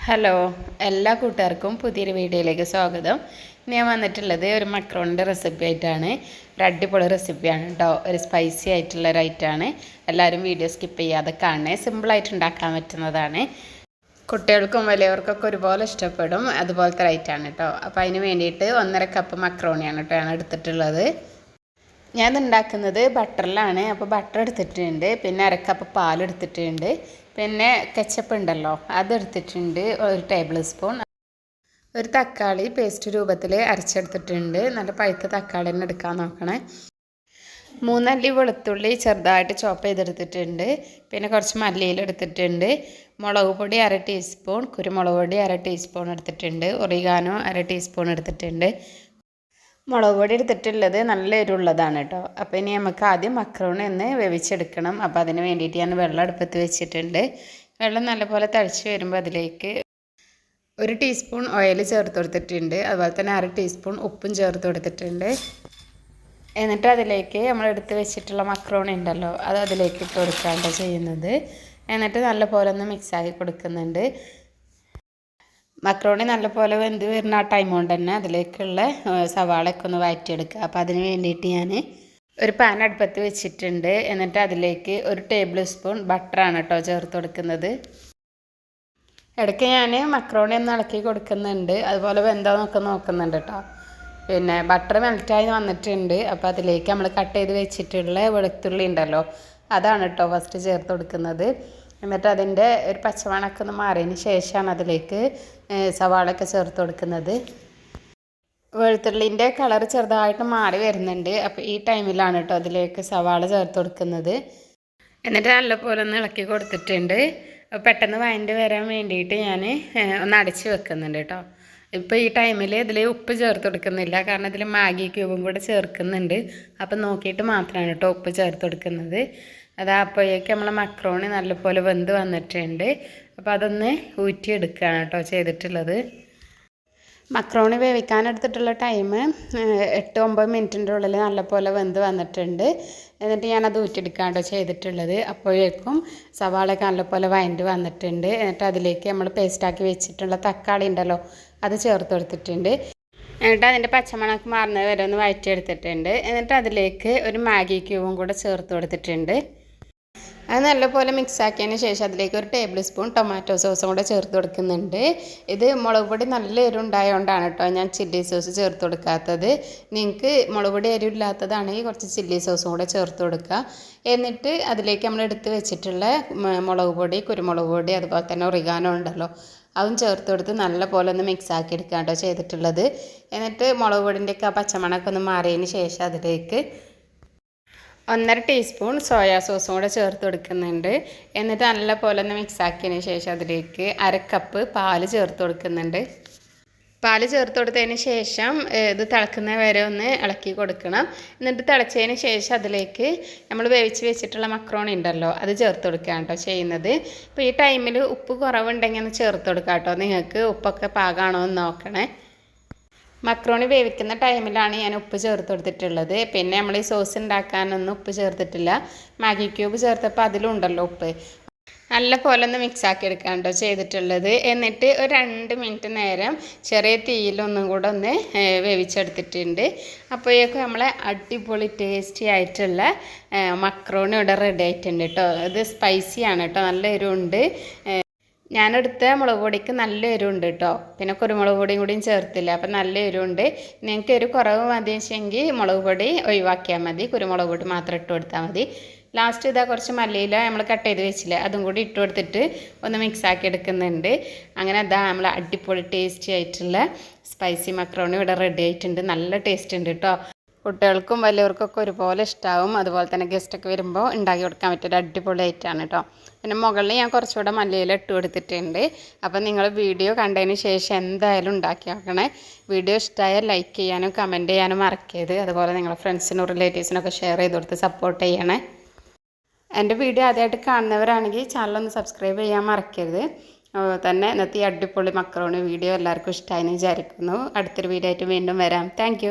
Hello, എല്ലാ കൂട്ടുകാർക്കും പുതിയൊരു വീഡിയോയിലേക്ക് സ്വാഗതം. ഞാൻ വന്നിട്ടുള്ളത് ഒരു മക്രോണിൻ്റെ റെസിപ്പി ആയിട്ടാണ്. ഒരു അടിപൊളി റെസിപ്പിയാണ് കേട്ടോ. ഒരു സ്പൈസി ആയിട്ടുള്ള ഒരു ഐറ്റമാണ്. എല്ലാവരും വീഡിയോ സ്കിപ്പ് ചെയ്യാതെ കാണണേ. സിമ്പിളായിട്ട് ഉണ്ടാക്കാൻ പറ്റുന്നതാണ്. കുട്ടികൾക്കും വലിയവർക്കൊക്കെ ഒരുപോലെ ഇഷ്ടപ്പെടും. അതുപോലത്തെ ഐറ്റമാണ് കേട്ടോ. അപ്പോൾ അതിന് വേണ്ടിയിട്ട് 1.5 കപ്പ് മക്രോണിയാണ് കേട്ടോ ഞാൻ എടുത്തിട്ടുള്ളത്. ഞാൻ ഉണ്ടാക്കുന്നത് ബട്ടറിലാണ്. അപ്പോൾ ബട്ടർ എടുത്തിട്ടുണ്ട്, പിന്നെ 1/2 കപ്പ് പാലെടുത്തിട്ടുണ്ട്, പിന്നെ കെച്ചപ്പ് ഉണ്ടല്ലോ അതെടുത്തിട്ടുണ്ട്, 1 ടേബിൾ സ്പൂൺ. ഒരു തക്കാളി പേസ്റ്റ് രൂപത്തിൽ അരച്ചെടുത്തിട്ടുണ്ട്. നല്ല പഴുത്ത തക്കാളി തന്നെ എടുക്കാൻ നോക്കണേ. 3 അല്ലി വെളുത്തുള്ളി ചെറുതായിട്ട് ചോപ്പ് ചെയ്തെടുത്തിട്ടുണ്ട്. പിന്നെ കുറച്ച് മല്ലിയില എടുത്തിട്ടുണ്ട്. മുളക് പൊടി 1/2 ടീസ്പൂൺ, കുരുമുളക് പൊടി 1/2 ടീസ്പൂൺ എടുത്തിട്ടുണ്ട്, ഒറിഗാനോ 1/2 ടീസ്പൂൺ എടുത്തിട്ടുണ്ട്. മുളക് പൊടി എടുത്തിട്ടുള്ളത് നല്ല എരിവുള്ളതാണ് കേട്ടോ. അപ്പോൾ ഇനി നമുക്ക് ആദ്യം മക്രോണി ഒന്ന് വേവിച്ചെടുക്കണം. അപ്പോൾ അതിന് വേണ്ടിയിട്ട് ഞാൻ വെള്ളം അടുപ്പത്ത് വെച്ചിട്ടുണ്ട്. വെള്ളം നല്ലപോലെ തിളച്ച് വരുമ്പോൾ അതിലേക്ക് 1 ടീസ്പൂൺ ഓയിൽ ചേർത്ത് കൊടുത്തിട്ടുണ്ട്. അതുപോലെ തന്നെ 1/2 ടീസ്പൂൺ ഉപ്പും ചേർത്ത് കൊടുത്തിട്ടുണ്ട്. എന്നിട്ട് അതിലേക്ക് നമ്മൾ എടുത്ത് വെച്ചിട്ടുള്ള മക്രോണി ഉണ്ടല്ലോ അത് അതിലേക്ക് ഇട്ട് കൊടുക്കുകയാണ് ചെയ്യുന്നത്. എന്നിട്ട് നല്ലപോലെ ഒന്ന് മിക്സാക്കി കൊടുക്കുന്നുണ്ട്. മക്രോണി നല്ലപോലെ വെന്ത് വരുന്ന ആ ടൈം കൊണ്ട് തന്നെ അതിലേക്കുള്ള സവാളയൊക്കെ ഒന്ന് വഴറ്റിയെടുക്കുക. അപ്പോൾ അതിന് വേണ്ടിയിട്ട് ഞാൻ ഒരു പാൻ അടുപ്പത്ത് വെച്ചിട്ടുണ്ട്. എന്നിട്ട് അതിലേക്ക് 1 ടേബിൾ സ്പൂൺ ബട്ടറാണ് കേട്ടോ ചേർത്ത് കൊടുക്കുന്നത്. ഇടയ്ക്ക് ഞാൻ മക്രോണി ഒന്ന് ഇളക്കി കൊടുക്കുന്നുണ്ട്. അതുപോലെ വെന്തോന്നൊക്കെ നോക്കുന്നുണ്ട് കേട്ടോ. പിന്നെ ബട്ടർ മെൽറ്റായി വന്നിട്ടുണ്ട്. അപ്പോൾ അതിലേക്ക് നമ്മൾ കട്ട് ചെയ്ത് വെച്ചിട്ടുള്ള വെളുത്തുള്ളി ഉണ്ടല്ലോ അതാണ് കേട്ടോ ഫസ്റ്റ് ചേർത്ത് കൊടുക്കുന്നത്. എന്നിട്ട് അതിൻ്റെ ഒരു പച്ചമണമൊക്കെ ഒന്ന് മാറിയതിന് ശേഷമാണ് അതിലേക്ക് സവാളയൊക്കെ ചേർത്ത് കൊടുക്കുന്നത്. വെളുത്തുള്ളിൻ്റെ കളർ ചെറുതായിട്ട് മാറി വരുന്നുണ്ട്. അപ്പോൾ ഈ ടൈമിലാണ് കേട്ടോ അതിലേക്ക് സവാള ചേർത്ത് കൊടുക്കുന്നത്. എന്നിട്ട് നല്ലപോലെ ഒന്ന് ഇളക്കി കൊടുത്തിട്ടുണ്ട്. പെട്ടെന്ന് വഴണ്ട് വരാൻ വേണ്ടിയിട്ട് ഞാൻ ഒന്ന് അടച്ച് വെക്കുന്നുണ്ട് കേട്ടോ. ഇപ്പോൾ ഈ ടൈമിൽ ഇതിൽ ഉപ്പ് ചേർത്ത് കൊടുക്കുന്നില്ല, കാരണം ഇതിൽ മാഗി ക്യൂബും കൂടെ ചേർക്കുന്നുണ്ട്. അപ്പം നോക്കിയിട്ട് മാത്രമാണ് കേട്ടോ ഉപ്പ് ചേർത്ത് കൊടുക്കുന്നത്. അപ്പോഴേക്ക് നമ്മൾ മക്രോണി നല്ലപോലെ വെന്ത് വന്നിട്ടുണ്ട്. അപ്പോൾ അതൊന്ന് ഊറ്റിയെടുക്കുകയാണ് കേട്ടോ ചെയ്തിട്ടുള്ളത്. മക്രോണി വേവിക്കാനെടുത്തിട്ടുള്ള ടൈം 8-9 മിനിറ്റിൻ്റെ ഉള്ളിൽ നല്ലപോലെ വെന്ത് വന്നിട്ടുണ്ട്. എന്നിട്ട് ഞാനത് ഊറ്റിയെടുക്കുകയാണ് കേട്ടോ ചെയ്തിട്ടുള്ളത്. അപ്പോഴേക്കും സവാളയൊക്കെ നല്ലപോലെ വഴണ്ട് വന്നിട്ടുണ്ട്. എന്നിട്ട് അതിലേക്ക് നമ്മൾ പേസ്റ്റാക്കി വെച്ചിട്ടുള്ള തക്കാളി ഉണ്ടല്ലോ അത് ചേർത്ത് കൊടുത്തിട്ടുണ്ട്. എന്നിട്ട് അതിൻ്റെ പച്ചമണക്ക് മാറുന്നത് വരെ ഒന്ന് വഴറ്റിയെടുത്തിട്ടുണ്ട്. എന്നിട്ട് അതിലേക്ക് ഒരു മാഗി ക്യൂബും കൂടെ ചേർത്ത് കൊടുത്തിട്ടുണ്ട്. അത് നല്ലപോലെ മിക്സാക്കിയതിന് ശേഷം അതിലേക്ക് 1 ടേബിൾ സ്പൂൺ ടൊമാറ്റോ സോസും കൂടെ ചേർത്ത് കൊടുക്കുന്നുണ്ട്. ഇത് മുളക് പൊടി നല്ല എരിവുണ്ടായതുകൊണ്ടാണ് കേട്ടോ ഞാൻ ചില്ലി സോസ് ചേർത്ത് കൊടുക്കാത്തത്. നിങ്ങൾക്ക് മുളക് പൊടി എരിവില്ലാത്തതാണെങ്കിൽ കുറച്ച് ചില്ലി സോസും കൂടെ ചേർത്ത് കൊടുക്കുക. എന്നിട്ട് അതിലേക്ക് നമ്മൾ എടുത്ത് വെച്ചിട്ടുള്ള മുളക് പൊടി, കുരുമുളക് പൊടി, അതുപോലെ തന്നെ ഒറിഗാനോ ഉണ്ടല്ലോ അതും ചേർത്ത് കൊടുത്ത് നല്ലപോലെ ഒന്ന് മിക്സാക്കി എടുക്കുക കേട്ടോ ചെയ്തിട്ടുള്ളത്. എന്നിട്ട് മുളക് പൊടിൻ്റെയൊക്കെ ആ പച്ചമണമൊക്കെ ഒന്ന് മാറിയതിന് ശേഷം അതിലേക്ക് 1.5 ടീസ്പൂൺ സോയാ സോസും കൂടെ ചേർത്ത് കൊടുക്കുന്നുണ്ട്. എന്നിട്ട് നല്ലപോലെ ഒന്ന് മിക്സാക്കിയതിന് ശേഷം അതിലേക്ക് 1/2 കപ്പ് പാല് ചേർത്ത് കൊടുക്കുന്നുണ്ട്. പാല് ചേർത്ത് കൊടുത്തതിന് ശേഷം ഇത് തിളക്കുന്ന വരെ ഒന്ന് ഇളക്കി കൊടുക്കണം. എന്നിട്ട് തിളച്ചതിന് ശേഷം അതിലേക്ക് നമ്മൾ വേവിച്ച് വെച്ചിട്ടുള്ള മക്രോണി ഉണ്ടല്ലോ അത് ചേർത്ത് കൊടുക്കുകയാണ് കേട്ടോ ചെയ്യുന്നത്. അപ്പോൾ ഈ ടൈമിൽ ഉപ്പ് കുറവുണ്ടെങ്കിൽ ഒന്ന് ചേർത്ത് കൊടുക്കാം കേട്ടോ. നിങ്ങൾക്ക് ഉപ്പൊക്കെ പാകമാണോ എന്ന് നോക്കണേ. മക്രോണി വേവിക്കുന്ന ടൈമിലാണ് ഞാൻ ഉപ്പ് ചേർത്ത് കൊടുത്തിട്ടുള്ളത്. പിന്നെ നമ്മൾ ഈ സോസ് ഉണ്ടാക്കാനൊന്നും ഉപ്പ് ചേർത്തിട്ടില്ല. മാഗി ക്യൂബ് ചേർത്തപ്പോൾ അതിലുണ്ടല്ലോ ഉപ്പ്. നല്ല പോലെ ഒന്ന് മിക്സാക്കി എടുക്കാൻ കേട്ടോ ചെയ്തിട്ടുള്ളത്. എന്നിട്ട് ഒരു 2 മിനിറ്റ് നേരം ചെറിയ തീയിലൊന്നും കൂടെ ഒന്ന് വേവിച്ചെടുത്തിട്ടുണ്ട്. അപ്പോഴേക്കും നമ്മളെ അടിപൊളി ടേസ്റ്റി ആയിട്ടുള്ള മക്രോണി ഇവിടെ റെഡി ആയിട്ടുണ്ട് കേട്ടോ. ഇത് സ്പൈസിയാണ് കേട്ടോ, നല്ല എരിവുണ്ട്. ഞാനെടുത്ത മുളക് പൊടിക്ക് നല്ല എരിവുണ്ട് കേട്ടോ. പിന്നെ കുരുമുളക് പൊടിയും കൂടിയും ചേർത്തില്ല, അപ്പം നല്ല എരിവുണ്ട്. നിങ്ങൾക്ക് എരിവ് കുറവ് മതിയെങ്കിൽ മുളക് പൊടി ഒഴിവാക്കിയാൽ മതി, കുരുമുളക് പൊടി മാത്രം ഇട്ട് കൊടുത്താൽ മതി. ലാസ്റ്റ് ഇതാ കുറച്ച് മല്ലിയില നമ്മൾ കട്ട് ചെയ്ത് വെച്ചില്ലേ അതും കൂടി ഇട്ട് കൊടുത്തിട്ട് ഒന്ന് മിക്സാക്കി എടുക്കുന്നുണ്ട്. അങ്ങനെ അതാ നമ്മൾ അടിപൊളി ടേസ്റ്റി ആയിട്ടുള്ള സ്പൈസി മക്രോണി ഇവിടെ റെഡി ആയിട്ടുണ്ട്. നല്ല ടേസ്റ്റ് ഉണ്ട് കേട്ടോ. കുട്ടികൾക്കും വലിയവർക്കൊക്കെ ഒരുപോലെ ഇഷ്ടമാവും. അതുപോലെ തന്നെ ഗസ്റ്റൊക്കെ വരുമ്പോൾ ഉണ്ടാക്കി കൊടുക്കാൻ പറ്റിയൊരു അടിപൊളി ഐറ്റമാണ് കേട്ടോ. പിന്നെ മുകളിൽ ഞാൻ കുറച്ചുകൂടെ മല്ലിയില ഇട്ട് കൊടുത്തിട്ടുണ്ട്. അപ്പം നിങ്ങൾ വീഡിയോ കണ്ടതിന് ശേഷം എന്തായാലും ഉണ്ടാക്കി നോക്കണേ. വീഡിയോ ഇഷ്ടമായാൽ ലൈക്ക് ചെയ്യാനും കമൻറ്റ് ചെയ്യാനും മറക്കരുത്. അതുപോലെ നിങ്ങളുടെ ഫ്രണ്ട്സിനും റിലേറ്റീവ്സിനൊക്കെ ഷെയർ ചെയ്ത് കൊടുത്ത് സപ്പോർട്ട് ചെയ്യണേ. എൻ്റെ വീഡിയോ ആദ്യമായിട്ട് കാണുന്നവരാണെങ്കിൽ ചാനലൊന്ന് സബ്സ്ക്രൈബ് ചെയ്യാൻ മറക്കരുത്. തന്നെ ഇന്നത്തെ ഈ അടിപൊളി മക്രോണി വീഡിയോ എല്ലാവർക്കും ഇഷ്ടമായെന്ന് വിചാരിക്കുന്നു. അടുത്തൊരു വീഡിയോ ആയിട്ട് വീണ്ടും വരാം. താങ്ക്